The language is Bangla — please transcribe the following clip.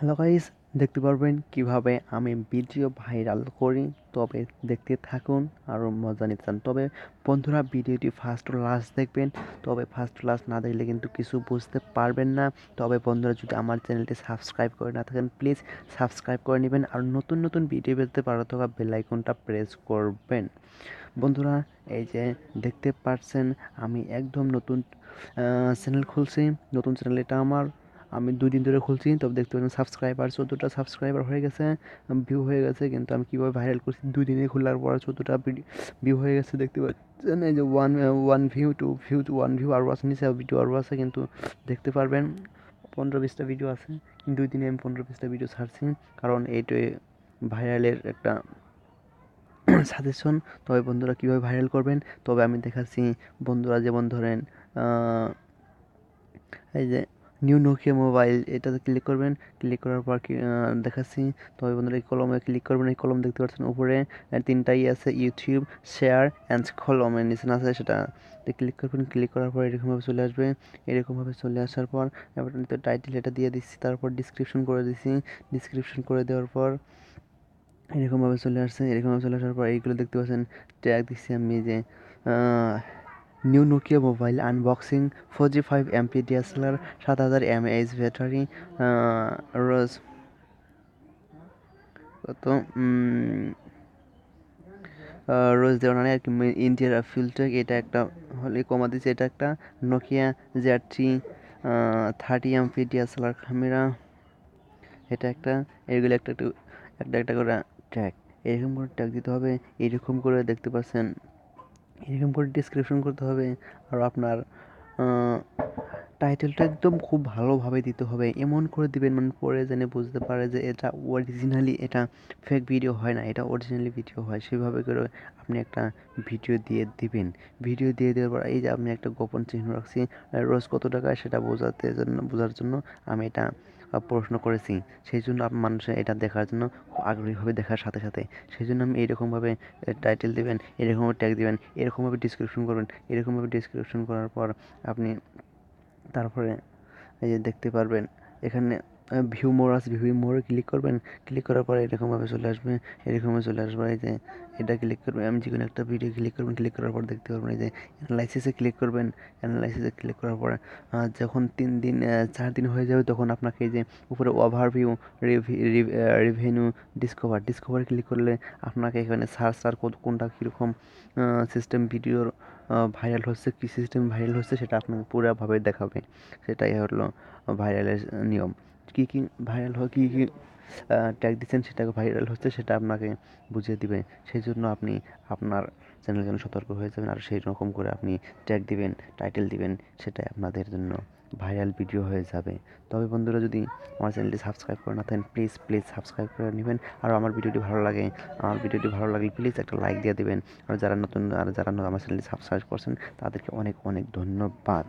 হ্যালো গাইস, দেখতে পারবেন কিভাবে আমি ভিডিও ভাইরাল করি। তবে দেখতে থাকুন আর মজা নিতে চান। তবে বন্ধুরা, ভিডিওটি ফার্স্ট টু লাস্ট দেখবেন। তবে ফার্স্ট টু লাস্ট না দেখলে কিন্তু কিছু বুঝতে পারবেন না। তবে বন্ধুরা, যদি আমার চ্যানেলটি সাবস্ক্রাইব করে না থাকেন, প্লিজ সাবস্ক্রাইব করে নেবেন আর নতুন নতুন ভিডিও পেতে পারো থাকা বেল আইকনটা প্রেস করবেন। বন্ধুরা, এই যে দেখতে পাচ্ছেন আমি একদম নতুন চ্যানেল খুলছি। নতুন চ্যানেল এটা আমার, আমি 2 দিন ধরে খুলছি। তবে দেখতে পাচ্ছেন সাবস্ক্রাইবার 14টা সাবস্ক্রাইবার হয়ে গেছে, ভিউ হয়ে গেছে। কিন্তু আমি কীভাবে ভাইরাল করছি, 2 দিনে খোলার পর 14টা ভিউ হয়ে গেছে। দেখতে পাচ্ছেন এই যে ওয়ান ভিউ, 2 ভিউ, 1 ভিউ আরও আছে, নিচে ভিডিও আরও আছে। কিন্তু দেখতে পারবেন 15-20টা ভিডিও আছে। 2 দিনে আমি 15-20টা ভিডিও ছাড়ছি, কারণ এইটাই ভাইরালের একটা সাজেশন। তবে বন্ধুরা, কীভাবে ভাইরাল করবেন তবে আমি দেখাচ্ছি। বন্ধুরা, যেমন ধরেন এই যে নিউ নোকিয়া মোবাইল, এটাতে ক্লিক করবেন। ক্লিক করার পর দেখাচ্ছি। তবে বন্ধুরা, এই কলমে ক্লিক করবেন। এই কলম দেখতে পাচ্ছেন উপরে 3টাই আছে, ইউটিউব, শেয়ার অ্যান্ড কলম এর নিচে আছে, সেটা ক্লিক করবেন। ক্লিক করার পর এরকমভাবে চলে আসবে। এরকমভাবে চলে আসার পর এবার টাইটেল এটা দিয়ে দিচ্ছি, তারপর ডিসক্রিপশন করে দিচ্ছি। ডিসক্রিপশন করে দেওয়ার পর এরকমভাবে চলে আসছে। এরকমভাবে চলে আসার পর এইগুলো দেখতে পাচ্ছেন, ট্যাগ দিচ্ছি আমি যে new Nokia mobile unboxing, 4G 5MP DSLR, 7000 mAh battery, রোজ কত রোজ দেওয়া আর কি, ইন্ডিয়ার রাফিউল টেক, এটা একটা হলে কমা দিচ্ছে। এটা একটা Nokia Z3 30MP DSLR camera, এটা একটা। এগুলো একটা একটা একটা একটা করে ট্যাগ, এরকম করে ট্যাগ দিতে হবে। এরকম করে দেখতে পাচ্ছেন, এরকম করে ডিসক্রিপশন করতে হবে। আর আপনার টাইটেলটা একদম খুব ভালোভাবে দিতে হবে, এমন করে দিবেন মানে পরে জেনে বুঝতে পারে যে এটা অরিজিনালি, এটা ফেক ভিডিও হয় না, এটা অরিজিনালি ভিডিও হয়। সেভাবে করে আপনি একটা ভিডিও দিয়ে দিবেন। ভিডিও দিয়ে দেওয়ার পর এই যে আমি একটা গোপন চিহ্ন রাখছি, রোজ কত টাকা সেটা বোঝার জন্য আমি এটা প্রশ্ন করেছি। সেই জন্য মানুষের এটা দেখার জন্য আগ্রহী হবে দেখার সাথে সাথে। সেই জন্য আমি এইরকমভাবে টাইটেল দেবেন, এরকমভাবে ট্যাগ দিবেন, এরকমভাবে ডিসক্রিপশন করবেন। এরকমভাবে ডিসক্রিপশন করার পর আপনি তারপরে এই যে দেখতে পারবেন এখানে ভিউ মোর আছে, ভিউ মোরে ক্লিক করবেন। ক্লিক করার পরে এরকমভাবে চলে আসবে। এরকমভাবে চলে আসবে এই যে এটা ক্লিক করবেন। আমি যে কোনো একটা ভিডিও ক্লিক করবেন। ক্লিক করার পর দেখতে পারবেন এই যে অ্যানালাইসিসে ক্লিক করবেন। অ্যানালাইসিসে ক্লিক করার পর যখন 4 দিন হয়ে যাবে, তখন আপনাকে এই যে উপরে ওভারভিউ, রেভিনিউ, ডিসকভার ক্লিক করলে আপনাকে এখানে সার্চ কোনটা কীরকম সিস্টেম ভিডিওর ভাইরাল হচ্ছে, কী সিস্টেম ভাইরাল হচ্ছে সেটা আপনাকে পুরোভাবে দেখাবে। সেটাই হলো ভাইরালের নিয়ম। কী কী ভাইরাল হয়, কী কী ট্যাগ দিচ্ছেন সেটাকে ভাইরাল হচ্ছে, সেটা আপনাকে বুঝিয়ে দিবে। সেই জন্য আপনি আপনার চ্যানেলের জন্য সতর্ক হয়ে যাবেন আর সেই রকম করে আপনি ট্যাগ দিবেন, টাইটেল দিবেন, সেটাই আপনাদের জন্য ভাইরাল ভিডিও হয়ে যাবে। তবে বন্ধুরা, যদি আমার চ্যানেলটি সাবস্ক্রাইব করে না থাকেন, প্লিজ সাবস্ক্রাইব করে নেবেন। আর আমার ভিডিওটি ভালো লাগলে প্লিজ একটা লাইক দিয়ে দেবেন। আর যারা নতুন, আর যারা আমার চ্যানেলটি সাবস্ক্রাইব করছেন তাদেরকে অনেক অনেক ধন্যবাদ।